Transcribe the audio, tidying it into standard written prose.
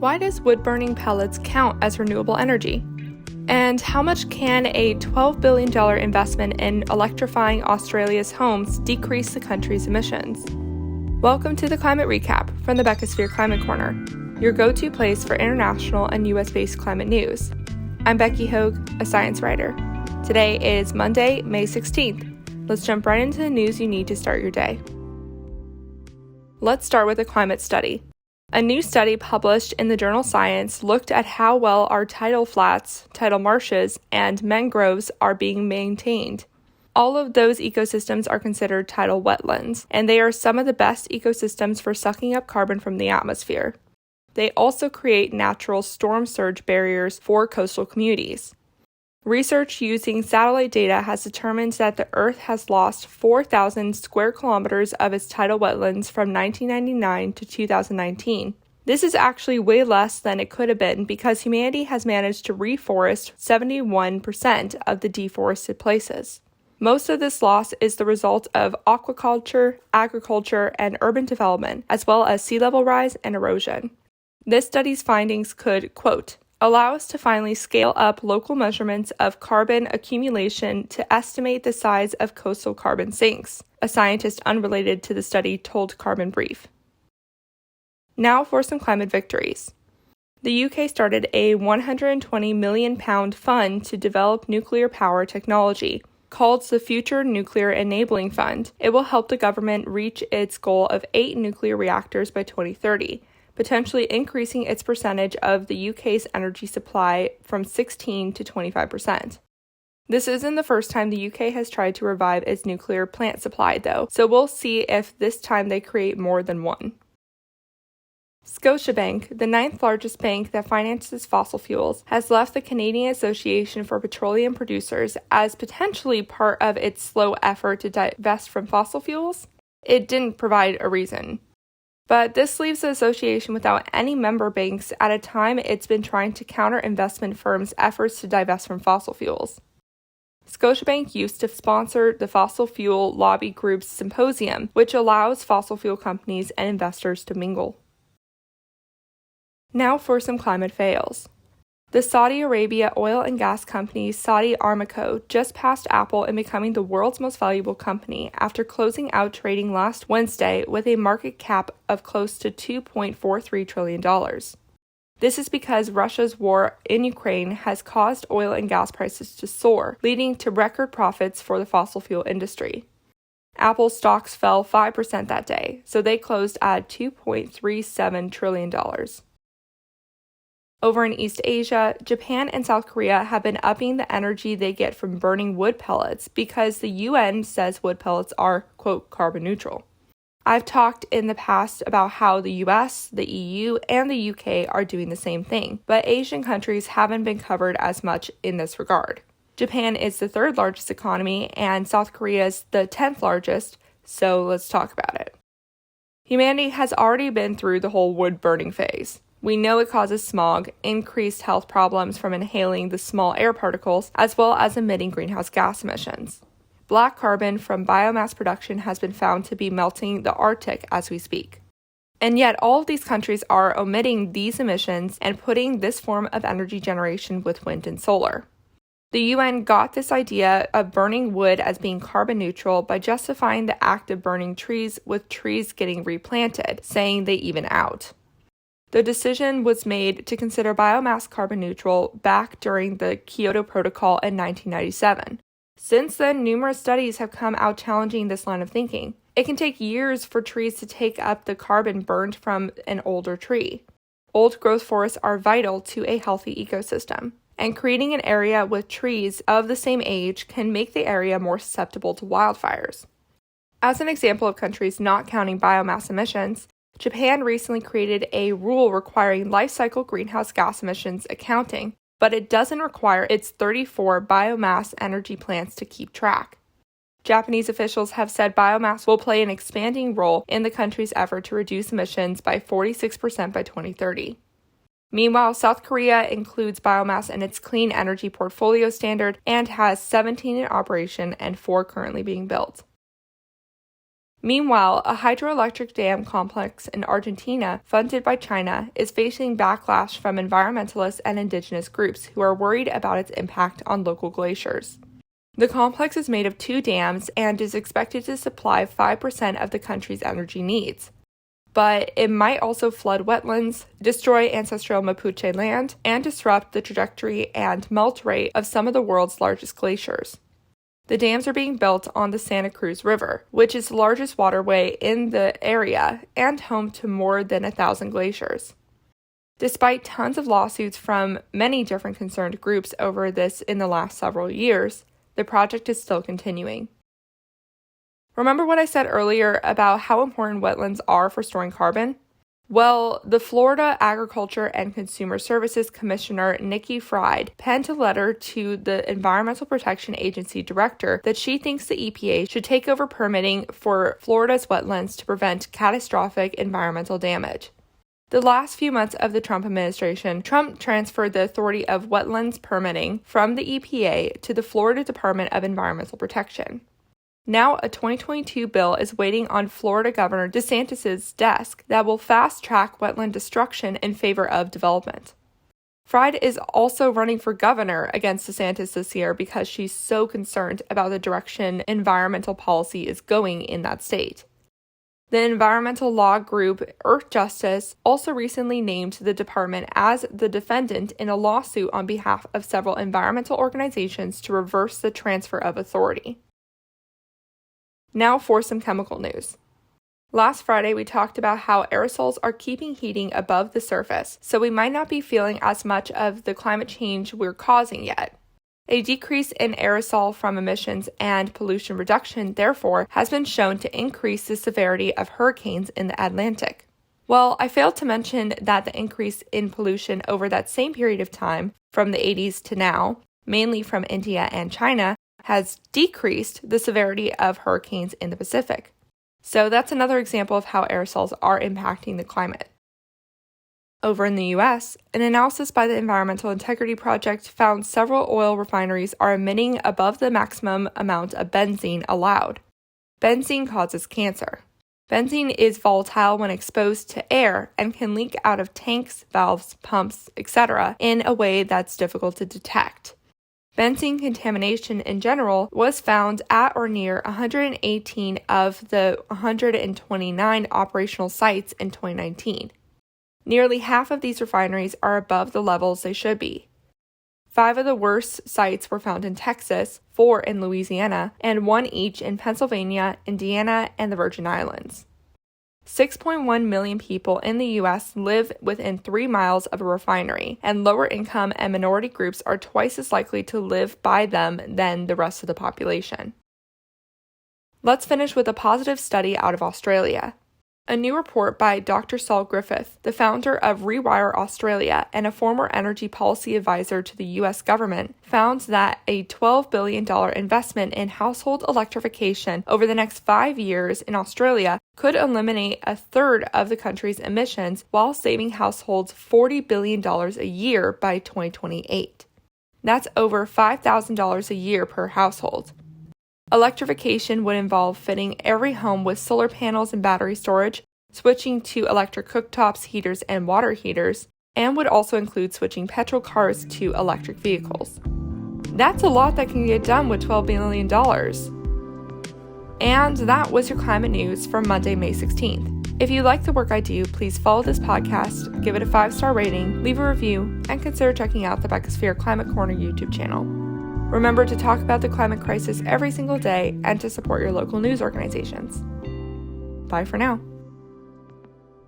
Why does wood-burning pellets count as renewable energy? And how much can a $12 billion investment in electrifying Australia's homes decrease the country's emissions? Welcome to the Climate Recap from the Beckisphere Climate Corner, your go-to place for international and US-based climate news. I'm Becky Hogue, a science writer. Today is Monday, May 16th. Let's jump right into the news you need to start your day. Let's start with a climate study. A new study published in the journal Science looked at how well our tidal flats, tidal marshes, and mangroves are being maintained. All of those ecosystems are considered tidal wetlands, and they are some of the best ecosystems for sucking up carbon from the atmosphere. They also create natural storm surge barriers for coastal communities. Research using satellite data has determined that the Earth has lost 4,000 square kilometers of its tidal wetlands from 1999 to 2019. This is actually way less than it could have been because humanity has managed to reforest 71% of the deforested places. Most of this loss is the result of aquaculture, agriculture, and urban development, as well as sea level rise and erosion. This study's findings could, quote, allow us to finally scale up local measurements of carbon accumulation to estimate the size of coastal carbon sinks, a scientist unrelated to the study told Carbon Brief. Now for some climate victories. The UK started a £120 million fund to develop nuclear power technology, called the Future Nuclear Enabling Fund. It will help the government reach its goal of 8 nuclear reactors by 2030. Potentially increasing its percentage of the UK's energy supply from 16 to 25%. This isn't the first time the UK has tried to revive its nuclear plant supply, though, so we'll see if this time they create more than one. Scotiabank, the 9th largest bank that finances fossil fuels, has left the Canadian Association for Petroleum Producers as potentially part of its slow effort to divest from fossil fuels. It didn't provide a reason. But this leaves the association without any member banks at a time it's been trying to counter investment firms' efforts to divest from fossil fuels. Scotiabank used to sponsor the Fossil Fuel Lobby Group's symposium, which allows fossil fuel companies and investors to mingle. Now for some climate fails. The Saudi Arabia oil and gas company Saudi Aramco just passed Apple in becoming the world's most valuable company after closing out trading last Wednesday with a market cap of close to $2.43 trillion. This is because Russia's war in Ukraine has caused oil and gas prices to soar, leading to record profits for the fossil fuel industry. Apple stocks fell 5% that day, so they closed at $2.37 trillion. Over in East Asia, Japan and South Korea have been upping the energy they get from burning wood pellets because the UN says wood pellets are, quote, carbon neutral. I've talked in the past about how the US, the EU, and the UK are doing the same thing, but Asian countries haven't been covered as much in this regard. Japan is the 3rd largest economy, and South Korea is the 10th largest, so let's talk about it. Humanity has already been through the whole wood burning phase. We know it causes smog, increased health problems from inhaling the small air particles, as well as emitting greenhouse gas emissions. Black carbon from biomass production has been found to be melting the Arctic as we speak. And yet all of these countries are omitting these emissions and putting this form of energy generation with wind and solar. The UN got this idea of burning wood as being carbon neutral by justifying the act of burning trees with trees getting replanted, saying they even out. The decision was made to consider biomass carbon neutral back during the Kyoto Protocol in 1997. Since then, numerous studies have come out challenging this line of thinking. It can take years for trees to take up the carbon burned from an older tree. Old growth forests are vital to a healthy ecosystem, and creating an area with trees of the same age can make the area more susceptible to wildfires. As an example of countries not counting biomass emissions, Japan recently created a rule requiring life cycle greenhouse gas emissions accounting, but it doesn't require its 34 biomass energy plants to keep track. Japanese officials have said biomass will play an expanding role in the country's effort to reduce emissions by 46% by 2030. Meanwhile, South Korea includes biomass in its clean energy portfolio standard and has 17 in operation and 4 currently being built. Meanwhile, a hydroelectric dam complex in Argentina, funded by China, is facing backlash from environmentalists and indigenous groups who are worried about its impact on local glaciers. The complex is made of 2 dams and is expected to supply 5% of the country's energy needs. But it might also flood wetlands, destroy ancestral Mapuche land, and disrupt the trajectory and melt rate of some of the world's largest glaciers. The dams are being built on the Santa Cruz River, which is the largest waterway in the area and home to more than 1,000 glaciers. Despite tons of lawsuits from many different concerned groups over this in the last several years, the project is still continuing. Remember what I said earlier about how important wetlands are for storing carbon? Well, the Florida Agriculture and Consumer Services Commissioner Nikki Fried penned a letter to the Environmental Protection Agency director that she thinks the EPA should take over permitting for Florida's wetlands to prevent catastrophic environmental damage. The last few months of the Trump administration, Trump transferred the authority of wetlands permitting from the EPA to the Florida Department of Environmental Protection. Now, a 2022 bill is waiting on Florida Governor DeSantis' desk that will fast-track wetland destruction in favor of development. Fried is also running for governor against DeSantis this year because she's so concerned about the direction environmental policy is going in that state. The environmental law group Earth Justice also recently named the department as the defendant in a lawsuit on behalf of several environmental organizations to reverse the transfer of authority. Now for some chemical news. Last Friday, we talked about how aerosols are keeping heating above the surface, so we might not be feeling as much of the climate change we're causing yet. A decrease in aerosol from emissions and pollution reduction, therefore, has been shown to increase the severity of hurricanes in the Atlantic. Well, I failed to mention that the increase in pollution over that same period of time, from the 80s to now, mainly from India and China, has decreased the severity of hurricanes in the Pacific. So that's another example of how aerosols are impacting the climate. Over in the US, an analysis by the Environmental Integrity Project found several oil refineries are emitting above the maximum amount of benzene allowed. Benzene causes cancer. Benzene is volatile when exposed to air and can leak out of tanks, valves, pumps, etc. in a way that's difficult to detect. Benzene contamination in general was found at or near 118 of the 129 operational sites in 2019. Nearly half of these refineries are above the levels they should be. 5 of the worst sites were found in Texas, 4 in Louisiana, and 1 each in Pennsylvania, Indiana, and the Virgin Islands. 6.1 million people in the U.S. live within 3 miles of a refinery, and lower income and minority groups are twice as likely to live by them than the rest of the population. Let's finish with a positive study out of Australia. A new report by Dr. Saul Griffith, the founder of Rewire Australia and a former energy policy advisor to the U.S. government, found that a $12 billion investment in household electrification over the next 5 years in Australia could eliminate a third of the country's emissions while saving households $40 billion a year by 2028. That's over $5,000 a year per household. Electrification would involve fitting every home with solar panels and battery storage, switching to electric cooktops, heaters, and water heaters, and would also include switching petrol cars to electric vehicles. That's a lot that can get done with $12 billion. And that was your climate news for Monday, May 16th. If you like the work I do, please follow this podcast, give it a 5-star rating, leave a review, and consider checking out the Beckisphere Climate Corner YouTube channel. Remember to talk about the climate crisis every single day and to support your local news organizations. Bye for now.